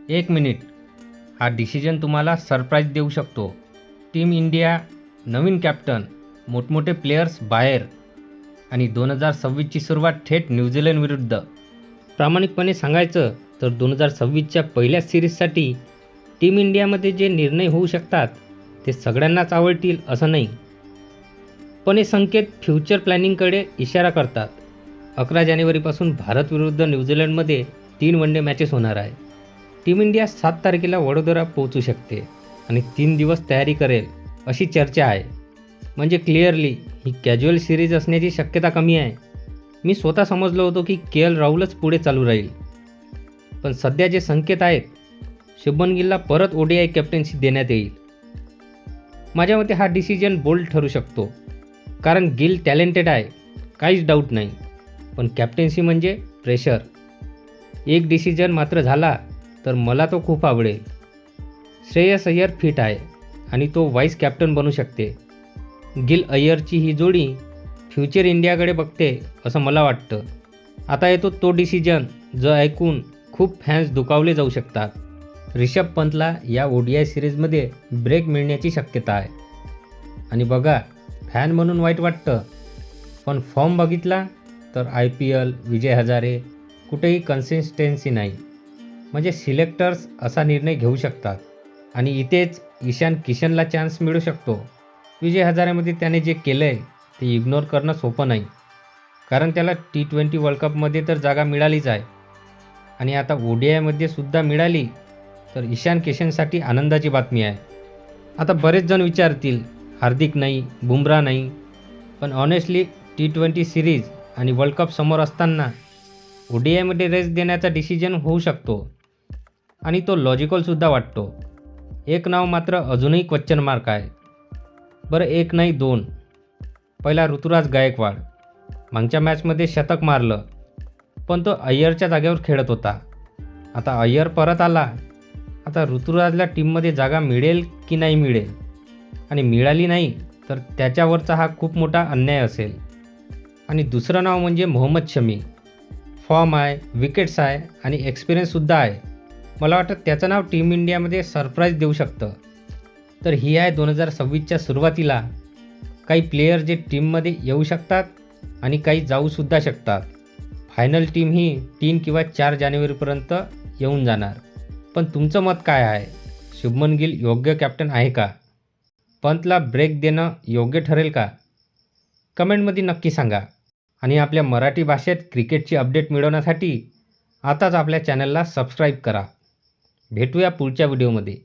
1 minute हा decision तुम्हाला surprise देऊ शकतो. टीम इंडिया, नवीन कॅप्टन, मोठमोठे प्लेयर्स बाहेर आणि 2026ची सुरुवात थेट न्यूझीलंड विरुद्ध. प्रामाणिकपणे सांगायचं तर 2026च्या पहिल्या सिरीजसाठी टीम इंडियामध्ये जे निर्णय होऊ शकतात ते सगळ्यांनाच आवडतील असं नाही, पण हे संकेत फ्युचर प्लॅनिंगकडे इशारा करतात. 11 जानेवारीपासून भारत विरुद्ध न्यूझीलंडमध्ये 3 वनडे मॅचेस होणार आहे. टीम इंडिया 7 तारखेला वडोदरा पोहोचू शकते आणि 3 दिवस तयारी करेल अशी चर्चा आहे. म्हणजे क्लिअरली ही कॅज्युअल सिरीज असण्याची शक्यता कमी आहे. मी स्वतः समजलो होतो की KL राहुलच पुढे चालू राहील, पण सध्या जे संकेत आहेत, शुभमन गिलला परत ODI कॅप्टन्सी देण्यात येईल. माझ्या मते हा डिसिजन बोल्ड ठरू शकतो, कारण गिल टॅलेंटेड आहे, काहीच डाऊट नाही, पण कॅप्टन्सी म्हणजे प्रेशर. एक डिसिजन मात्र झाला तर मला तो खूप आवडेल. श्रेयस अय्यर फिट आहे आणि तो व्हाईस कॅप्टन बनू शकते. गिल अय्यरची ही जोडी फ्युचर इंडियाकडे बघते असं मला वाटतं. आता येतो तो डिसिजन जो ऐकून खूप फॅन्स दुखावले जाऊ शकतात. रिषभ पंतला या ODI सिरीजमध्ये ब्रेक मिळण्याची शक्यता आहे. आणि बघा, फॅन म्हणून वाईट वाटतं, पण फॉर्म बघितला तर IPL, विजय हजारे कुठेही कन्सिस्टन्सी नाही. म्हणजे सिलेक्टर्स असा निर्णय घेऊ शकतात आणि इथेच ईशान किशनला चान्स मिळू शकतो. विजय हजारेमध्ये त्याने जे केलं आहे ते इग्नोर करणं सोपं नाही, कारण त्याला T20 वर्ल्ड कपमध्ये तर जागा मिळालीच आहे आणि आता ODIमध्ये सुद्धा मिळाली तर ईशान किशनसाठी आनंदाची बातमी आहे. आता बरेच जण विचारतील, हार्दिक नाही, बुमराह नाही, पण ऑनेस्टली T20 सिरीज आणि वर्ल्ड कप समोर असताना ODIमध्ये रेस्ट देण्याचा डिसिजन होऊ शकतो आणि तो लॉजिकलसुद्धा वाटतो. एक नाव मात्र अजूनही क्वेश्चन मार्क आहे. बरं, एक नाही 2. पहिला ऋतुराज गायकवाड. मागच्या मॅचमध्ये शतक मारलं, पण तो अय्यरच्या जागेवर खेळत होता. आता अय्यर परत आला. आता ऋतुराजला टीममध्ये जागा मिळेल की नाही मिळेल, आणि मिळाली नाही तर त्याच्यावरचा हा खूप मोठा अन्याय असेल. आणि दुसरं नाव म्हणजे मोहम्मद शमी. फॉर्म आहे, विकेट्स आहे आणि एक्सपिरियन्ससुद्धा आहे. मला वाटतं त्याचं नाव टीम इंडियामध्ये सरप्राईज देऊ शकतं. तर ही आहे 2026च्या सुरुवातीला काही प्लेयर जे टीममध्ये येऊ शकतात आणि काही जाऊसुद्धा शकतात. फायनल टीम ही 3 किंवा 4 जानेवारीपर्यंत येऊन जाणार. पण तुमचं मत काय आहे? शुभमन गिल योग्य कॅप्टन आहे का? पंतला ब्रेक देणं योग्य ठरेल का? कमेंटमध्ये नक्की सांगा. आणि आपल्या मराठी भाषेत क्रिकेटची अपडेट मिळवण्यासाठी आताच आपल्या चॅनलला सबस्क्राईब करा. भेटूया पुढच्या व्हिडिओमध्ये.